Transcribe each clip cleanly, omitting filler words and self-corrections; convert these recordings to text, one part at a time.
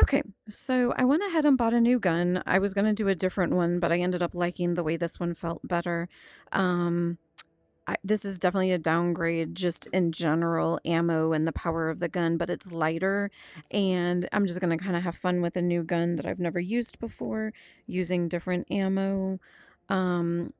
Okay, so I went ahead and bought a new gun. I was going to do a different one, but I ended up liking the way this one felt better. Um, this is definitely a downgrade just in general ammo and the power of the gun, but it's lighter. And I'm just going to kind of have fun with a new gun that I've never used before, using different ammo. Um,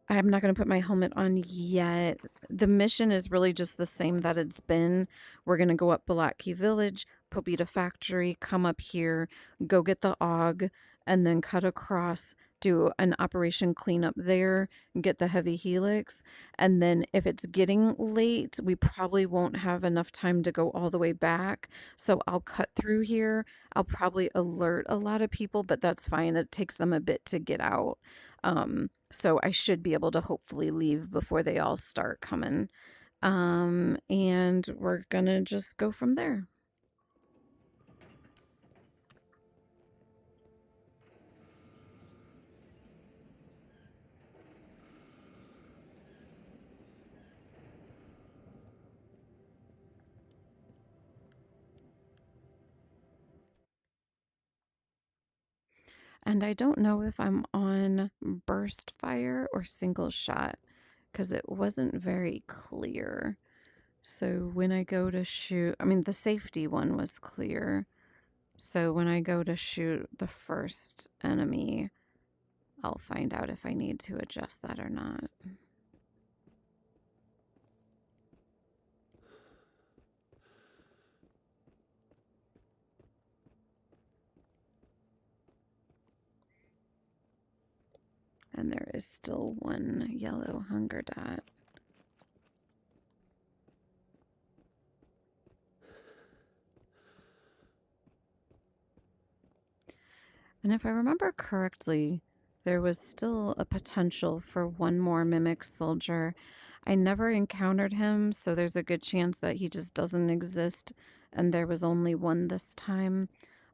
I'm not going to put my helmet on yet. The mission is really just the same that it's been. We're going to go up Balaki Village, Pobita Factory, come up here, go get the AUG, and then cut across, do an operation cleanup there, get the heavy helix. And then if it's getting late, we probably won't have enough time to go all the way back. So I'll cut through here. I'll probably alert a lot of people, but that's fine. It takes them a bit to get out. So I should be able to hopefully leave before they all start coming. And we're gonna just go from there. And I don't know if I'm on burst fire or single shot because it wasn't very clear. So when I go to shoot, I mean, the safety one was clear. So when I go to shoot the first enemy, I'll find out if I need to adjust that or not. And there is still one yellow hunger dot. And if I remember correctly, there was still a potential for one more mimic soldier. I never encountered him, so there's a good chance that he just doesn't exist and there was only one this time.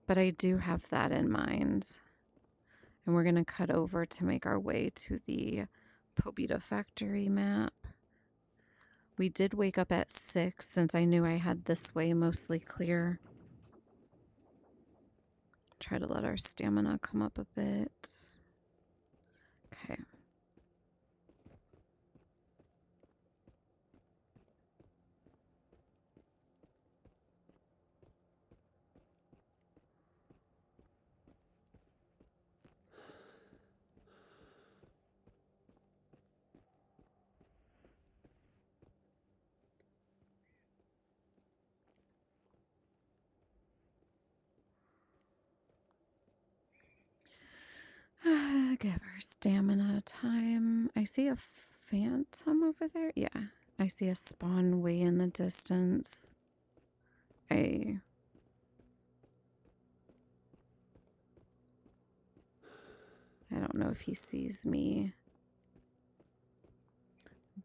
But I do have that in mind. And we're going to cut over to make our way to the Pobita Factory map. We did wake up at 6 since I knew I had this way mostly clear. Try to let our stamina come up a bit. Okay. Give her stamina time. I see a phantom over there. Yeah, I see a spawn way in the distance. I don't know if he sees me,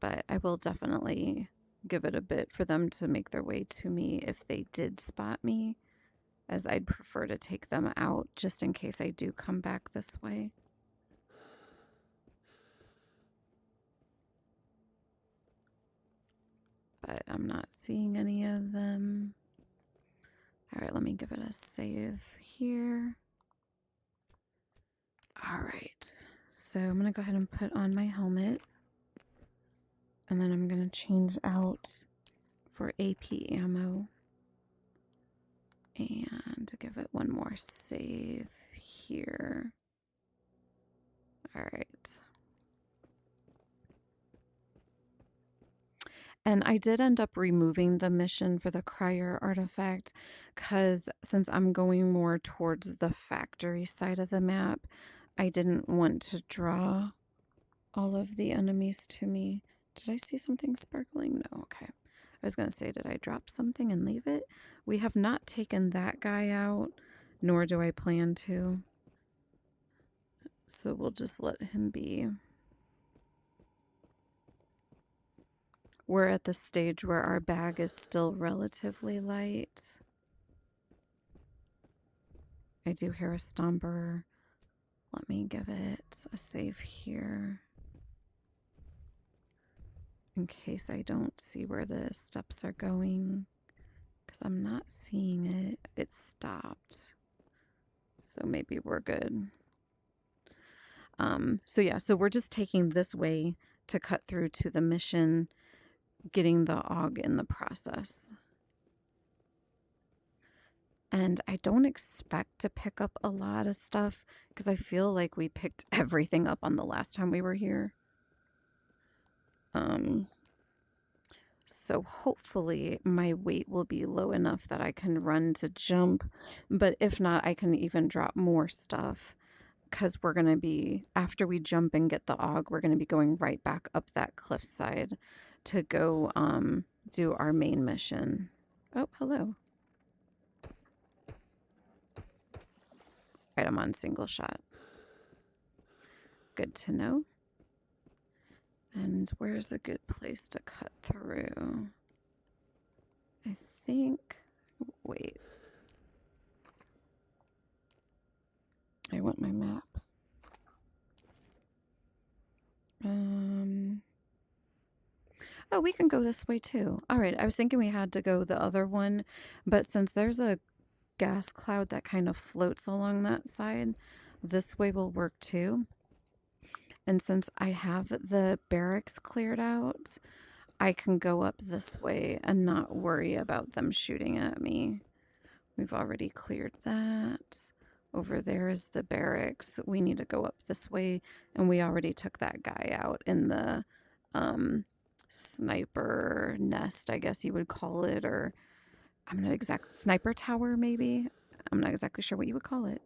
but I will definitely give it a bit for them to make their way to me if they did spot me, as I'd prefer to take them out just in case I do come back this way. But I'm not seeing any of them. All right, let me give it a save here. All right, so I'm going to go ahead and put on my helmet. And then I'm going to change out for AP ammo. And give it one more save here. All right. And I did end up removing the mission for the Crier artifact because since I'm going more towards the factory side of the map, I didn't want to draw all of the enemies to me. Did I see something sparkling? No, okay. I was going to say, did I drop something and leave it? We have not taken that guy out, nor do I plan to. So we'll just let him be. We're at the stage where our bag is still relatively light. I do hear a stomper. Let me give it a save here, in case I don't see where the steps are going. Because I'm not seeing it. It stopped. So maybe we're good. So yeah, so we're just taking this way to cut through to the mission, getting the AUG in the process. And I don't expect to pick up a lot of stuff because I feel like we picked everything up on the last time we were here. So hopefully my weight will be low enough that I can run to jump. But if not, I can even drop more stuff because we're going to be, after we jump and get the AUG, we're going to be going right back up that cliffside to go do our main mission. Oh, hello. Right, I'm on single shot. Good to know. And where's a good place to cut through? I think, wait. I want my map. Oh, we can go this way too. All right, I was thinking we had to go the other one, but since there's a gas cloud that kind of floats along that side, this way will work too. And since I have the barracks cleared out, I can go up this way and not worry about them shooting at me. We've already cleared that. Over there is the barracks. We need to go up this way, and we already took that guy out in the sniper nest, I guess you would call it, or I'm not exact, sniper tower maybe? I'm not exactly sure what you would call it.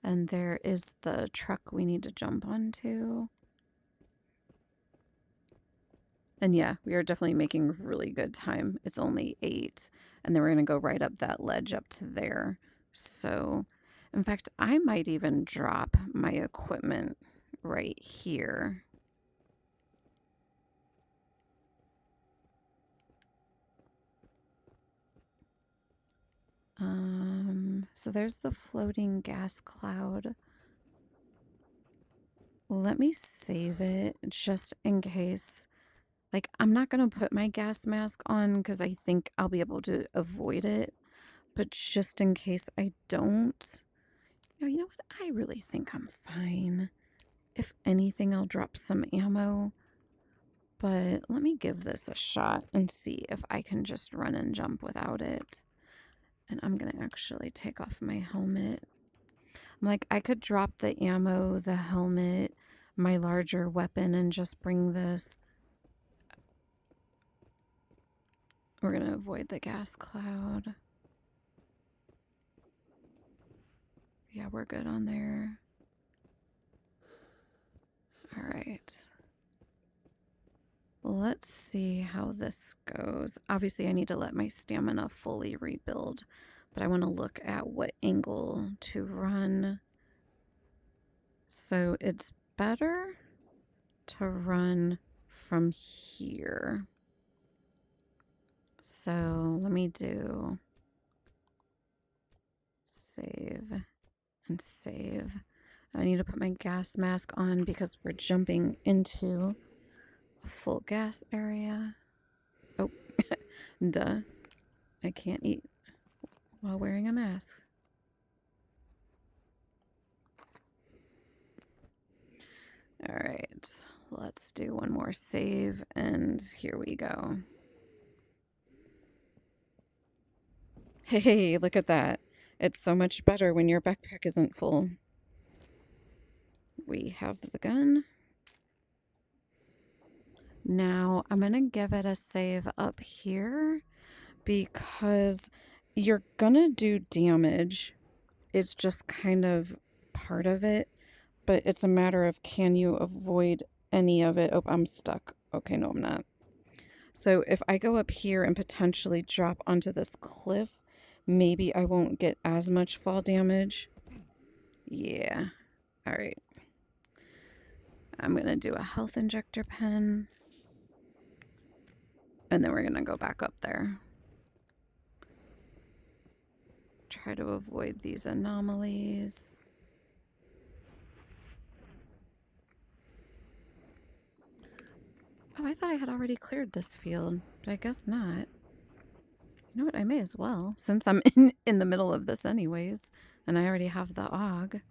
And there is the truck we need to jump onto. And yeah, we are definitely making really good time. It's only 8, and then we're going to go right up that ledge up to there. So, in fact, I might even drop my equipment right here. So there's the floating gas cloud. Let me save it just in case. Like, I'm not going to put my gas mask on because I think I'll be able to avoid it. But just in case I don't, you know what? I really think I'm fine. If anything, I'll drop some ammo. But let me give this a shot and see if I can just run and jump without it. And I'm going to actually take off my helmet. I'm like, I could drop the ammo, the helmet, my larger weapon, and just bring this. We're going to avoid the gas cloud. Yeah, we're good on there. All right. Let's see how this goes. Obviously, I need to let my stamina fully rebuild, but I want to look at what angle to run. So it's better to run from here. So let me do save and save. I need to put my gas mask on because we're jumping into a full gas area. Oh, duh. I can't eat while wearing a mask. All right, let's do one more save, and here we go. Hey, look at that. It's so much better when your backpack isn't full. We have the gun. Now, I'm going to give it a save up here because you're going to do damage. It's just kind of part of it, but it's a matter of can you avoid any of it. Oh, I'm stuck. Okay, no, I'm not. So if I go up here and potentially drop onto this cliff, maybe I won't get as much fall damage. Yeah. All right. I'm going to do a health injector pen. And then we're going to go back up there. Try to avoid these anomalies. Oh, I thought I had already cleared this field, but I guess not. You know what? I may as well, since I'm in the middle of this anyways, and I already have the AUG.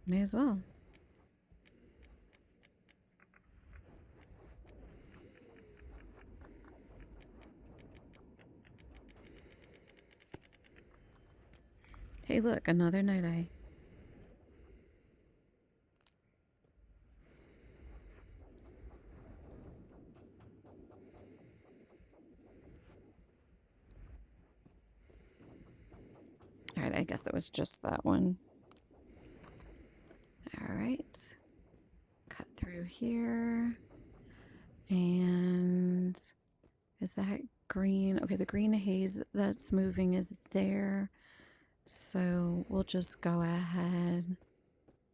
May as well. Hey, look, another night eye. All right, I guess it was just that one. All right. Cut through here. And is that green? Okay, the green haze that's moving is there. So we'll just go ahead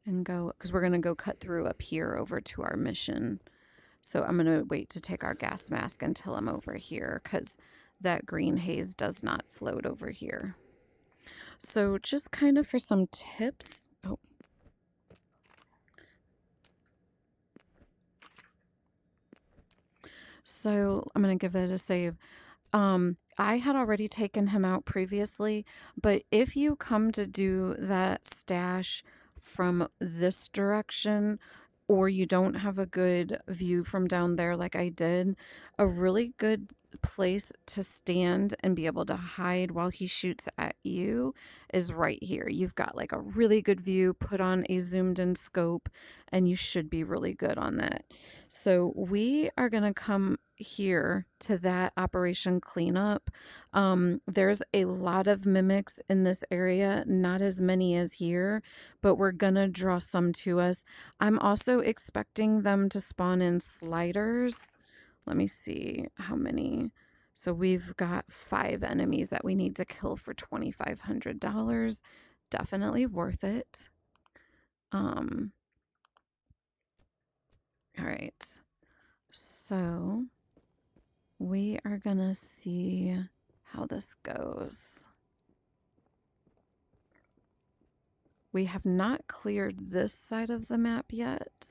and go, because we're going to go cut through up here over to our mission. So I'm going to wait to take our gas mask until I'm over here, because that green haze does not float over here. So just kind of for some tips. Oh. So I'm going to give it a save. I had already taken him out previously, but if you come to do that stash from this direction, or you don't have a good view from down there like I did, a really good place to stand and be able to hide while he shoots at you is right here. You've got like a really good view, put on a zoomed in scope, and you should be really good on that. So we are going to come here to that operation cleanup. There's a lot of mimics in this area, not as many as here, but we're gonna draw some to us. I'm also expecting them to spawn in sliders. Let me see how many. So we've got 5 enemies that we need to kill for $2,500. Definitely worth it. All right. So we are gonna see how this goes. We have not cleared this side of the map yet.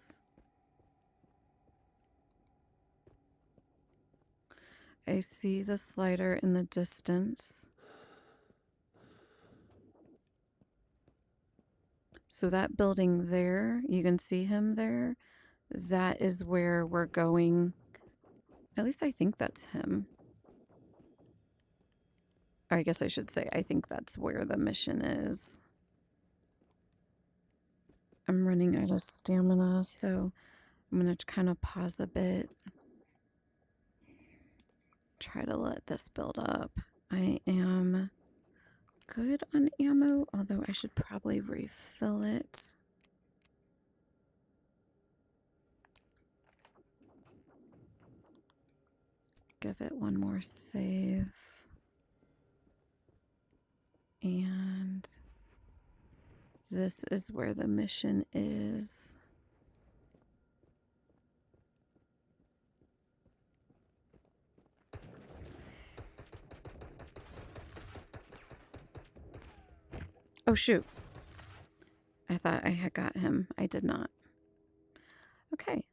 I see the slider in the distance. So that building there, you can see him there. That is where we're going. At least I think that's him. I guess I should say I think that's where the mission is. I'm running out of stamina, so I'm going to kind of pause a bit. Try to let this build up. I am good on ammo, although I should probably refill it. Give it one more save. And this is where the mission is. Oh, shoot. I thought I had got him. I did not. Okay.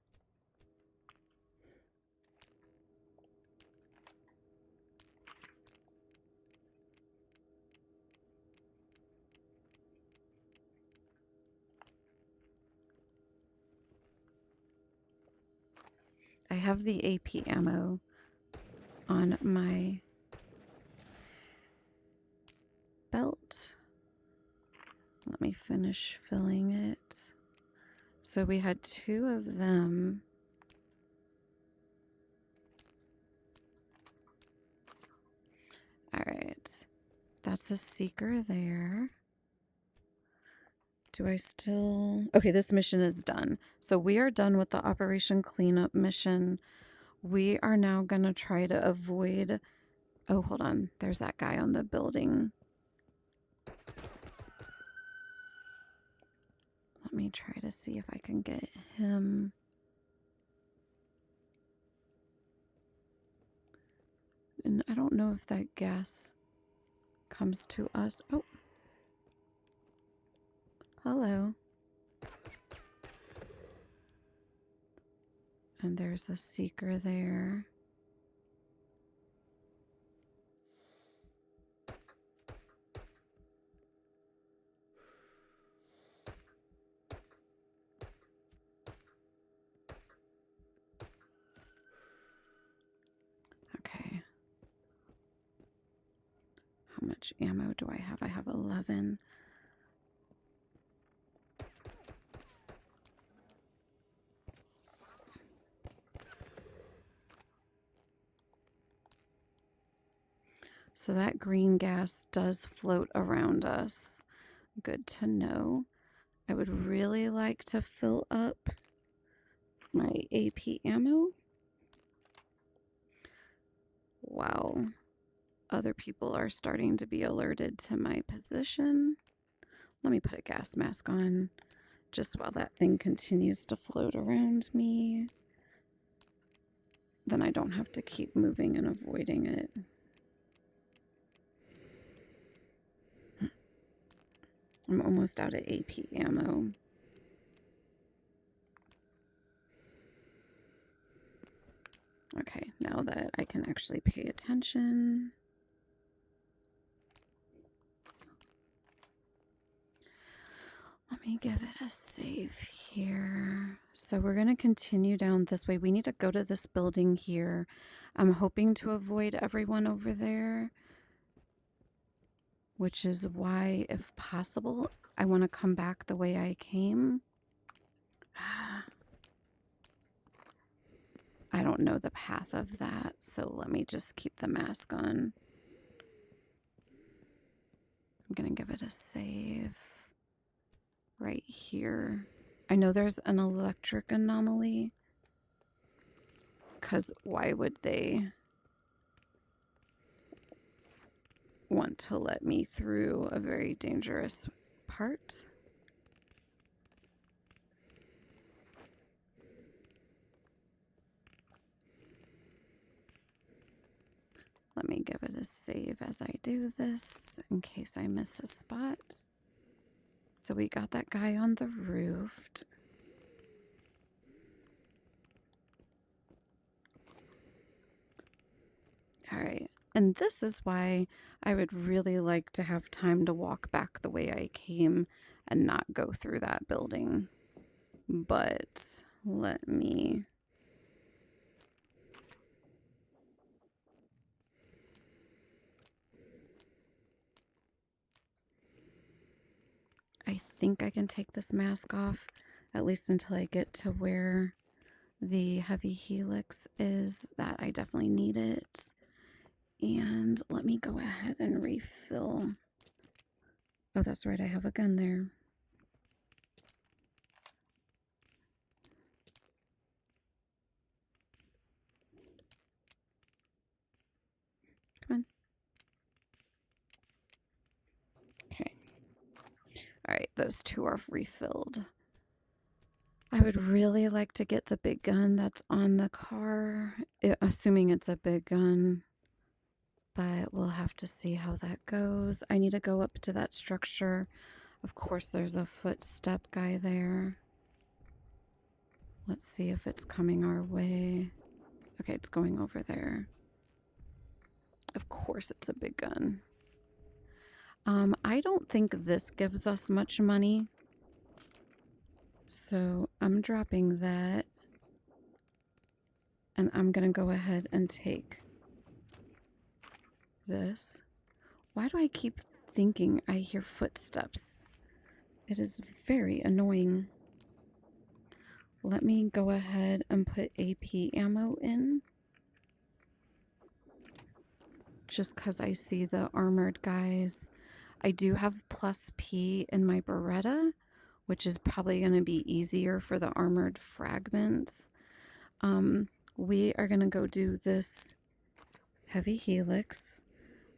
I have the AP ammo on my belt. Let me finish filling it. So we had 2 of them. All right. That's a seeker there. Do I still... Okay, this mission is done. So we are done with the Operation Cleanup mission. We are now going to try to avoid... Oh, hold on. There's that guy on the building. Let me try to see if I can get him. And I don't know if that gas comes to us. Oh. Hello. And there's a seeker there. Okay. How much ammo do I have? I have 11. So that green gas does float around us. Good to know. I would really like to fill up my AP ammo. Wow. Other people are starting to be alerted to my position. Let me put a gas mask on just while that thing continues to float around me. Then I don't have to keep moving and avoiding it. I'm almost out of AP ammo. Okay, now that I can actually pay attention. Let me give it a save here. So we're going to continue down this way. We need to go to this building here. I'm hoping to avoid everyone over there, which is why, if possible, I want to come back the way I came. I don't know the path of that, so let me just keep the mask on. I'm going to give it a save right here. I know there's an electric anomaly, because why would they want to let me through a very dangerous part? Let me give it a save as I do this in case I miss a spot. So we got that guy on the roof. All right. And this is why I would really like to have time to walk back the way I came and not go through that building. But let me... I think I can take this mask off, at least until I get to where the heavy helix is. That I definitely need it. And let me go ahead and refill. Oh, that's right, I have a gun there. Come on. Okay. All right, those two are refilled. I would really like to get the big gun that's on the car, assuming it's a big gun. But we'll have to see how that goes. I need to go up to that structure. Of course, there's a footstep guy there. Let's see if it's coming our way. Okay, it's going over there. Of course, it's a big gun. I don't think this gives us much money. So I'm dropping that. And I'm going to go ahead and take this. Why do I keep thinking I hear footsteps? It is very annoying. Let me go ahead and put AP ammo in. Just because I see the armored guys. I do have plus P in my Beretta, which is probably going to be easier for the armored fragments. We are going to go do this heavy helix.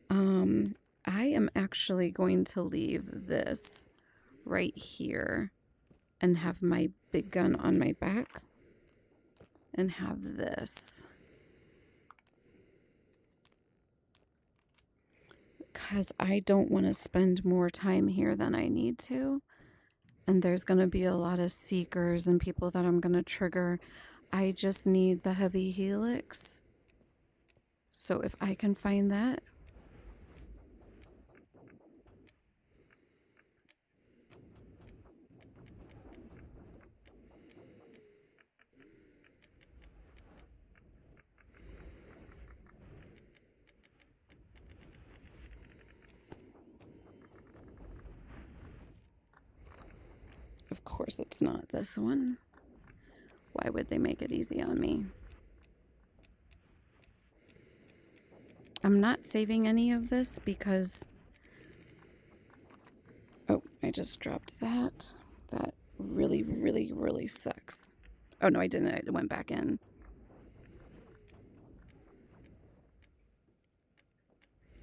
I am actually going to leave this right here and have my big gun on my back and have this. Because I don't want to spend more time here than I need to. And there's going to be a lot of seekers and people that I'm going to trigger. I just need the heavy helix. So if I can find that. Of course it's not this one. Why would they make it easy on me? I'm not saving any of this because... Oh, I just dropped that. That really, really, really sucks. Oh, no, I didn't. It went back in.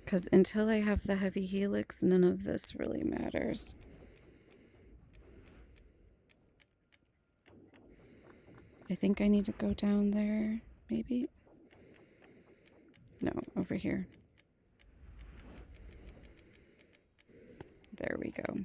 Because until I have the heavy helix, none of this really matters. I think I need to go down there, maybe? No, over here. There we go.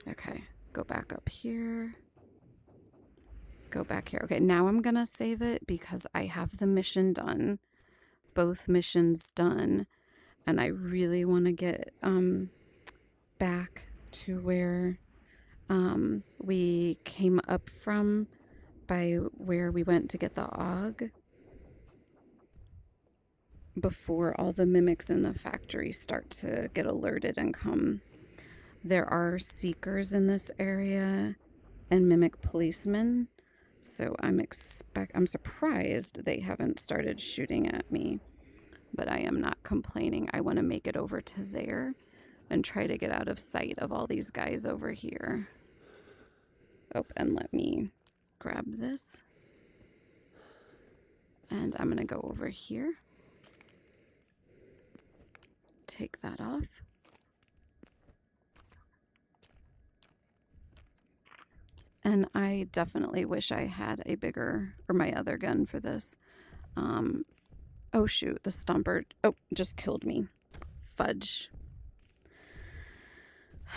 Okay, go back up here. Go back here. Okay, now I'm gonna save it because I have the mission done. Both missions done. And I really want to get back to where we came up from by where we went to get the AUG before all the mimics in the factory start to get alerted and come. There are seekers in this area and mimic policemen, so I'm surprised they haven't started shooting at me, but I am not complaining. I want to make it over to there and try to get out of sight of all these guys over here. Oh, and let me grab this. And I'm gonna go over here. Take that off. And I definitely wish I had a bigger, or my other gun for this. Oh shoot, the stomper, oh, just killed me. Fudge.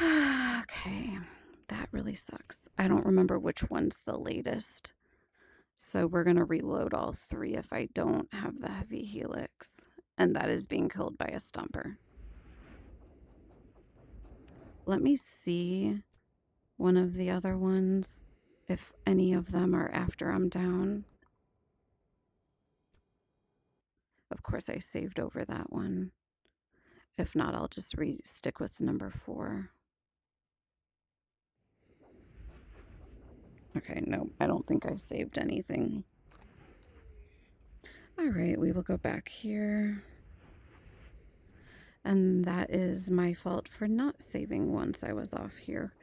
Okay, that really sucks. I don't remember which one's the latest. So we're gonna reload all three if I don't have the heavy helix. And that is being killed by a stomper. Let me see one of the other ones, if any of them are after I'm down. Of course, I saved over that one. If not, I'll just stick with number 4. Okay, no, I don't think I saved anything. All right, we will go back here. And that is my fault for not saving once I was off here,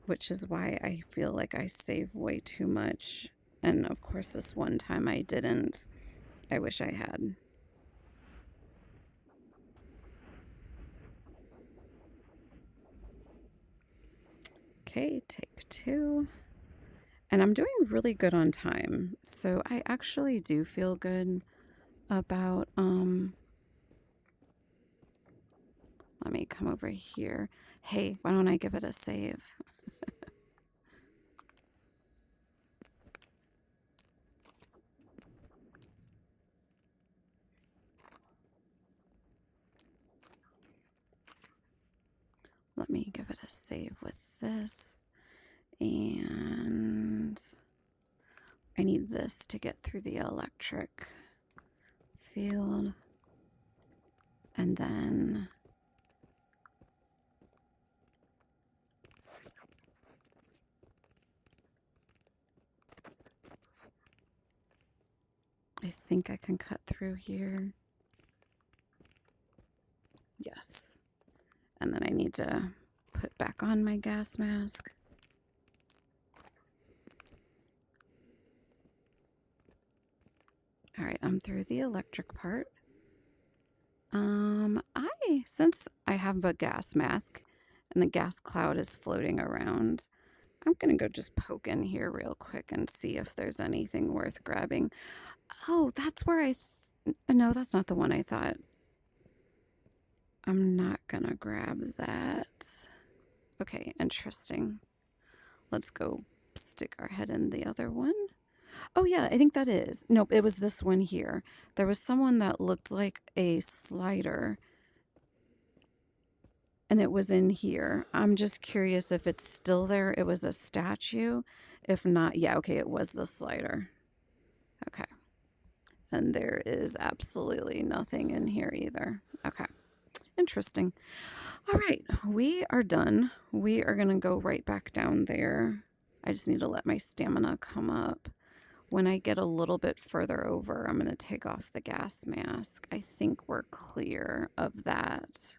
which is why I feel like I save way too much. And of course, this one time I didn't. I wish I had. Okay, take 2. And I'm doing really good on time. So I actually do feel good about, let me come over here. Hey, why don't I give it a save? Let me give it a save with this. And I need this to get through the electric field. And then I think I can cut through here. Yes. And then I need to put back on my gas mask. All right, I'm through the electric part. Since I have a gas mask and the gas cloud is floating around, I'm gonna go just poke in here real quick and see if there's anything worth grabbing. Oh, that's where no, that's not the one I thought. I'm not gonna grab that. Okay, interesting. Let's go stick our head in the other one. Oh yeah, I think that is. Nope, it was this one here. There was someone that looked like a slider and it was in here. I'm just curious if it's still there. It was a statue. If not, yeah, okay, it was the slider. Okay. And there is absolutely nothing in here either. Okay. Interesting. All right, we are done. We are going to go right back down there. I just need to let my stamina come up. When I get a little bit further over, I'm going to take off the gas mask. I think we're clear of that.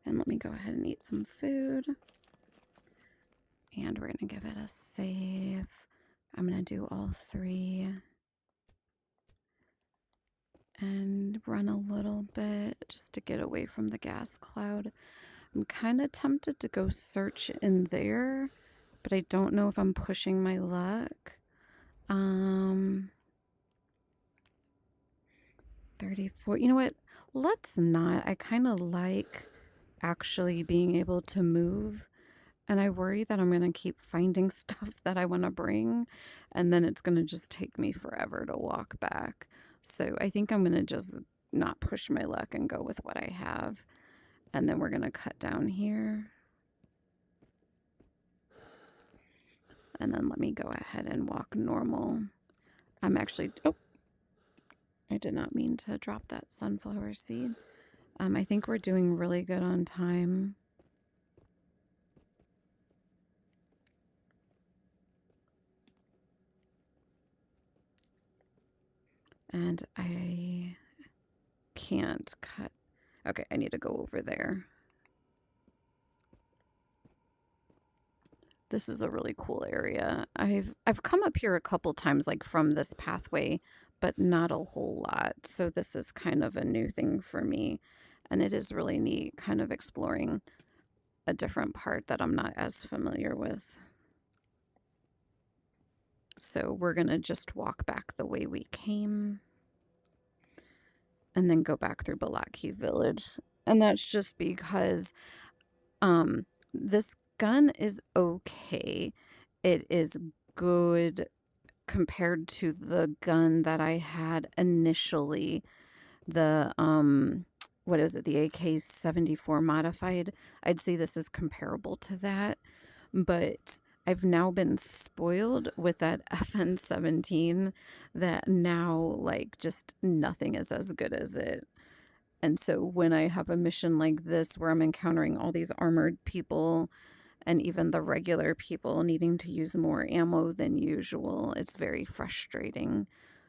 And let me go ahead and eat some food. And we're going to give it a save. I'm going to do all 3. And run a little bit just to get away from the gas cloud. I'm kind of tempted to go search in there, but I don't know if I'm pushing my luck. 34. You know what? Let's not. I kind of like actually being able to move, and I worry that I'm going to keep finding stuff that I want to bring, and then it's going to just take me forever to walk back. So I think I'm going to just not push my luck and go with what I have. And then we're going to cut down here. And then let me go ahead and walk normal. I'm actually, oh, I did not mean to drop that sunflower seed. I think we're doing really good on time. And I can't cut. Okay, I need to go over there. This is a really cool area. I've come up here a couple times, like from this pathway, but not a whole lot. So this is kind of a new thing for me. And it is really neat kind of exploring a different part that I'm not as familiar with. So we're going to just walk back the way we came and then go back through Balaki Village. And that's just because this gun is okay. It is good compared to the gun that I had initially. The what is it? The AK-74 modified. I'd say this is comparable to that, but I've now been spoiled with that FN-17 that now like just nothing is as good as it. And so when I have a mission like this where I'm encountering all these armored people and even the regular people needing to use more ammo than usual, it's very frustrating.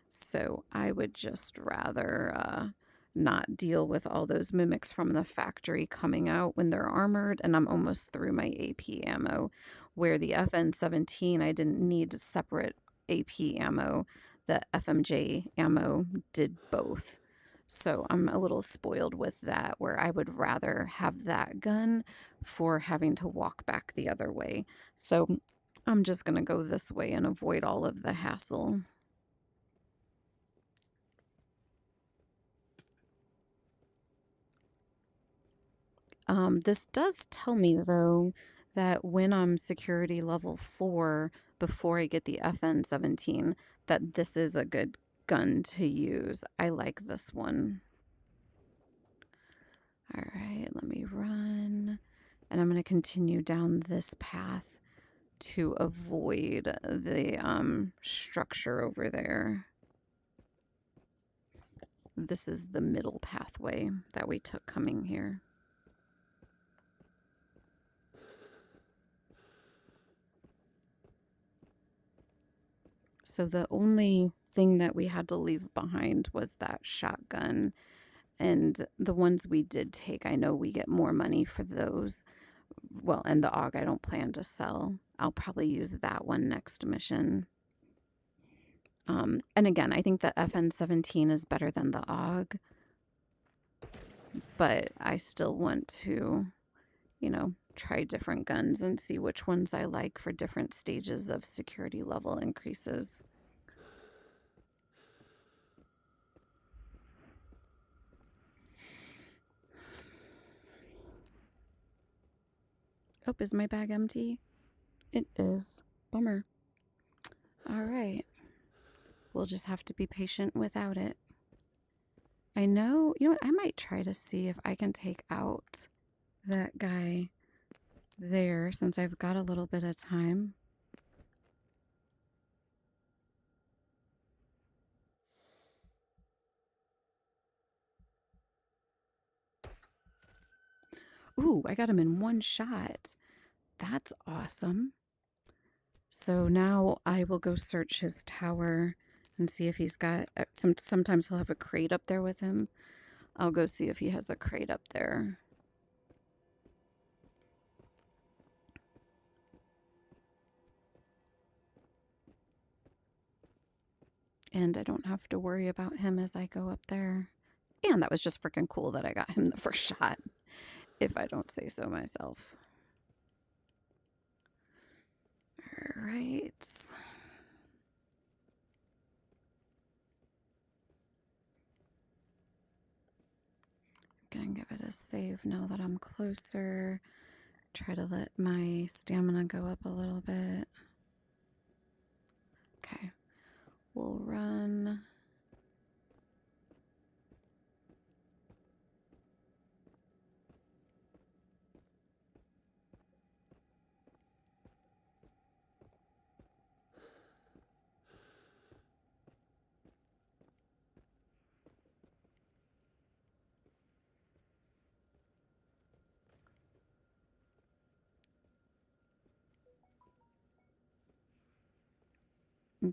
So I would just rather not deal with all those mimics from the factory coming out when they're armored, and I'm almost through my AP ammo. Where the FN-17, I didn't need separate AP ammo. The FMJ ammo did both. So I'm a little spoiled with that, where I would rather have that gun for having to walk back the other way. So I'm just going to go this way and avoid all of the hassle. This does tell me, though, that when I'm security level 4, before I get the FN-17, that this is a good gun to use. I like this one. All right, let me run. And I'm going to continue down this path to avoid the structure over there. This is the middle pathway that we took coming here. So the only thing that we had to leave behind was that shotgun. And the ones we did take, I know we get more money for those. Well, and the AUG I don't plan to sell. I'll probably use that one next mission. And again, I think the FN-17 is better than the AUG. But I still want to, you know, try different guns and see which ones I like for different stages of security level increases. Oh, is my bag empty? It is. Bummer. All right. We'll just have to be patient without it. I know, you know what? I might try to see if I can take out that guy there since I've got a little bit of time. Ooh, I got him in one shot. That's awesome. So now I will go search his tower and see if he's got sometimes he'll have a crate up there with him. I'll go see if he has a crate up there. And I don't have to worry about him as I go up there. And that was just freaking cool that I got him the first shot, if I don't say so myself. All right. I'm gonna give it a save now that I'm closer. Try to let my stamina go up a little bit. Okay. We'll run.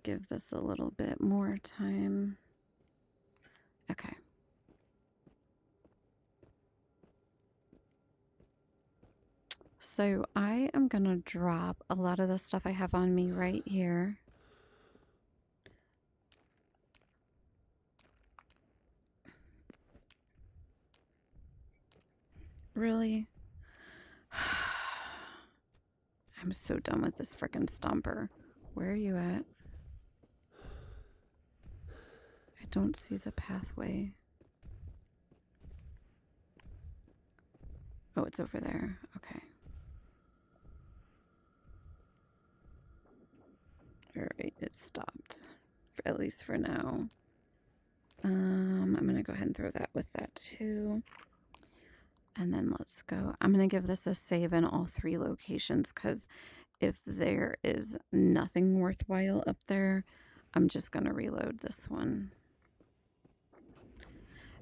Give this a little bit more time. Okay. So I am going to drop a lot of the stuff I have on me right here. Really? I'm so done with this frickin' stomper. Where are you at? I don't see the pathway. Oh, it's over there. Okay. Alright, it stopped. At least for now. I'm going to go ahead and throw that with that too. And then let's go. I'm going to give this a save in all 3 locations because if there is nothing worthwhile up there, I'm just going to reload this one.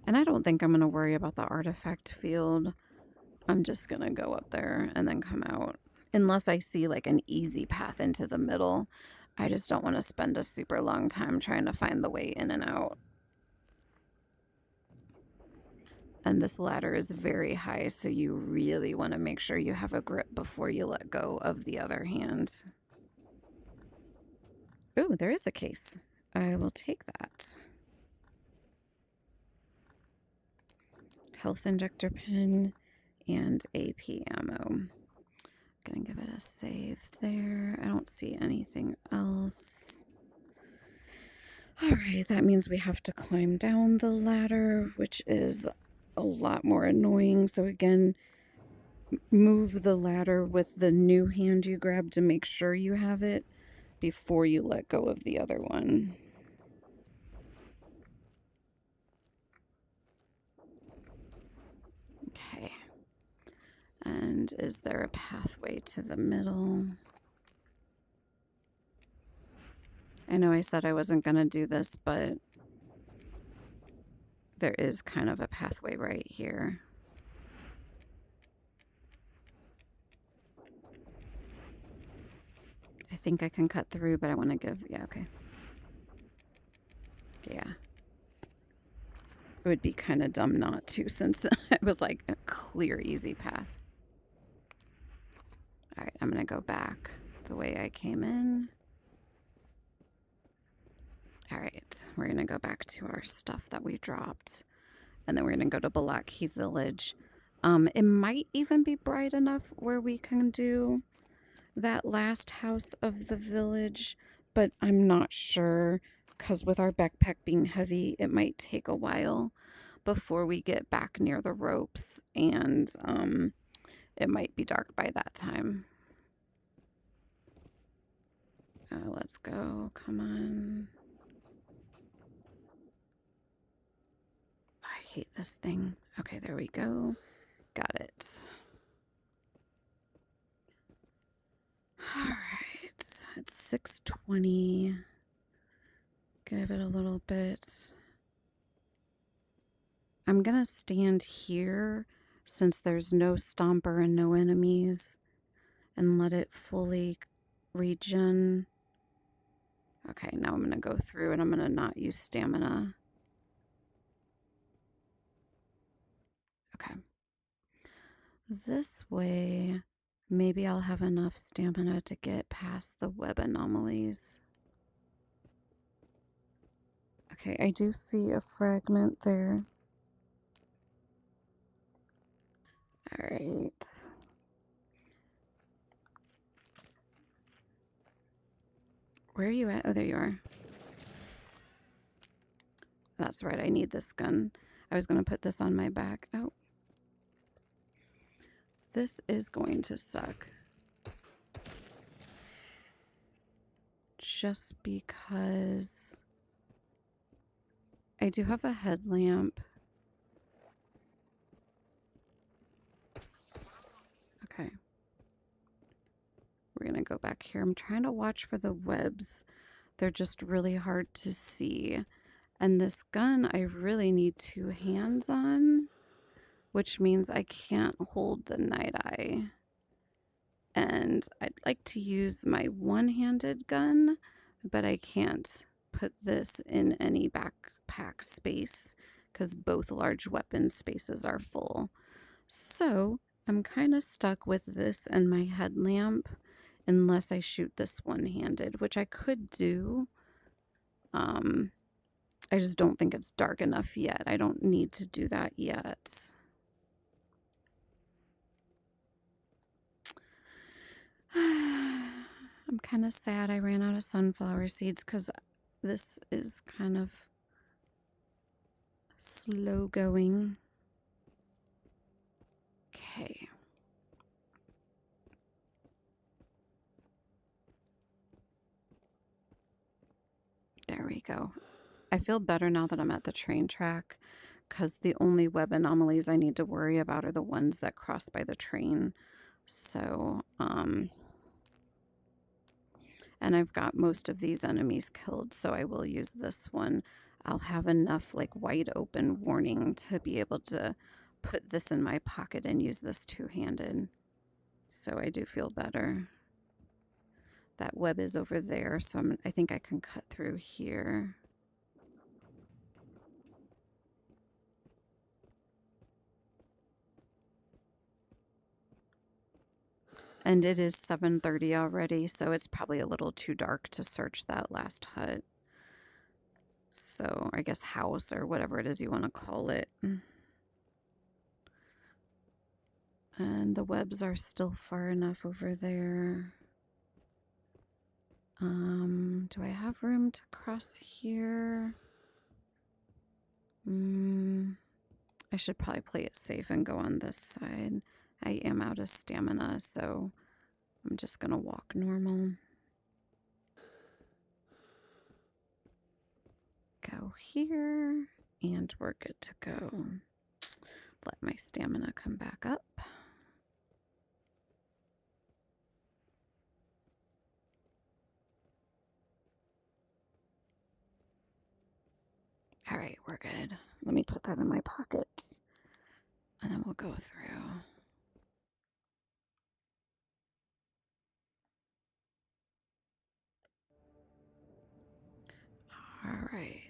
And I don't think I'm going to worry about the artifact field. I'm just going to go up there and then come out. Unless I see like an easy path into the middle. I just don't want to spend a super long time trying to find the way in and out. And this ladder is very high, so you really want to make sure you have a grip before you let go of the other hand. Oh, there is a case. I will take that. Health injector pen and AP ammo. Gonna give it a save there. I don't see anything else. Alright, that means we have to climb down the ladder, which is a lot more annoying. So again, move the ladder with the new hand you grab to make sure you have it before you let go of the other one. Okay. And is there a pathway to the middle? I know I said I wasn't going to do this, but there is kind of a pathway right here. I think I can cut through, but I want to give... Yeah, okay. Yeah. It would be kind of dumb not to, since it was like a clear, easy path. Alright, I'm going to go back the way I came in. Alright, we're going to go back to our stuff that we dropped. And then we're going to go to Balaki Village. It might even be bright enough where we can do that last house of the village, but I'm not sure because with our backpack being heavy, it might take a while before we get back near the ropes and it might be dark by that time. Let's go. Come on. I hate this thing. Okay, there we go. Got it. All right. It's 6:20. Give it a little bit. I'm going to stand here since there's no stomper and no enemies and let it fully regen. Okay, now I'm going to go through and I'm going to not use stamina. Okay. This way, maybe I'll have enough stamina to get past the web anomalies. Okay, I do see a fragment there. All right. Where are you at? Oh, there you are. That's right, I need this gun. I was going to put this on my back. Oh. This is going to suck. Just because I do have a headlamp. Okay. We're going to go back here. I'm trying to watch for the webs. They're just really hard to see. And this gun, I really need 2 hands on, which means I can't hold the night eye. And I'd like to use my one-handed gun, but I can't put this in any backpack space because both large weapon spaces are full. So I'm kind of stuck with this and my headlamp unless I shoot this one-handed, which I could do. I just don't think it's dark enough yet. I don't need to do that yet. I'm kind of sad I ran out of sunflower seeds because this is kind of slow going. Okay. There we go. I feel better now that I'm at the train track because the only web anomalies I need to worry about are the ones that cross by the train. So, and I've got most of these enemies killed, so I will use this one. I'll have enough like wide open warning to be able to put this in my pocket and use this two-handed. So I do feel better. That web is over there, so I think I can cut through here. And it is 7:30 already, so it's probably a little too dark to search that last hut. So I guess house or whatever it is you want to call it. And the webs are still far enough over there. Do I have room to cross here? I should probably play it safe and go on this side. I am out of stamina, so I'm just gonna walk normal. Go here, and we're good to go. Let my stamina come back up. All right, we're good. Let me put that in my pockets, and then we'll go through. All right.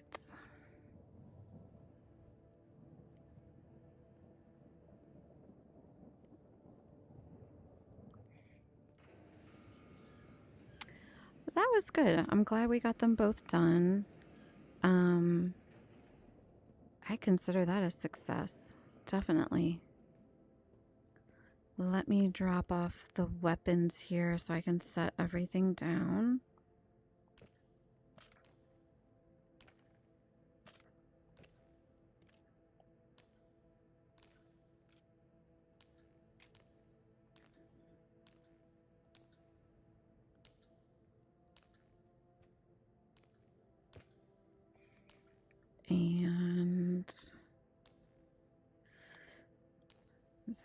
That was good. I'm glad we got them both done. I consider that a success. Definitely. Let me drop off the weapons here so I can set everything down.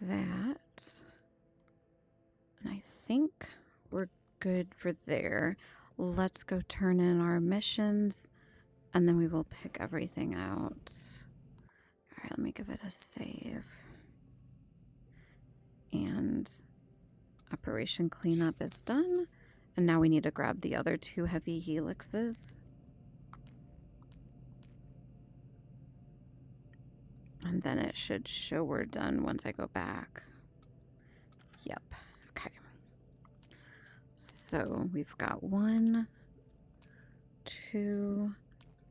that. And I think we're good for there. Let's go turn in our missions, and then we will pick everything out. All right, let me give it a save. And operation cleanup is done. And now we need to grab the other 2 heavy helixes. And then it should show we're done once I go back. Yep. Okay. So we've got 1, 2,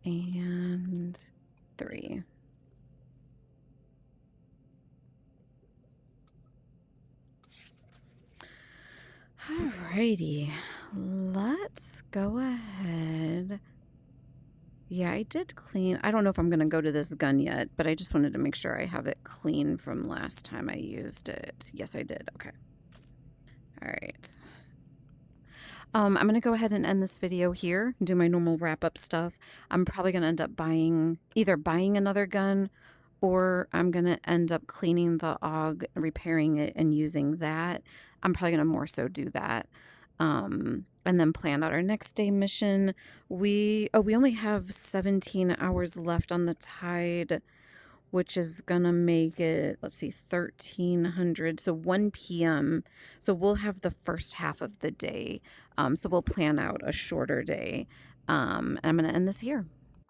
and 3. Alrighty. Let's go ahead. Yeah, I did clean. I don't know if I'm going to go to this gun yet, but I just wanted to make sure I have it clean from last time I used it. Yes, I did. Okay. All right. I'm going to go ahead and end this video here and do my normal wrap-up stuff. I'm probably going to end up either buying another gun, or I'm going to end up cleaning the AUG, repairing it, and using that. I'm probably going to more so do that. And then plan out our next day mission. We only have 17 hours left on the tide, which is gonna make it, let's see, 1300, so 1 p.m. So we'll have the first half of the day. So we'll plan out a shorter day. And I'm gonna end this here.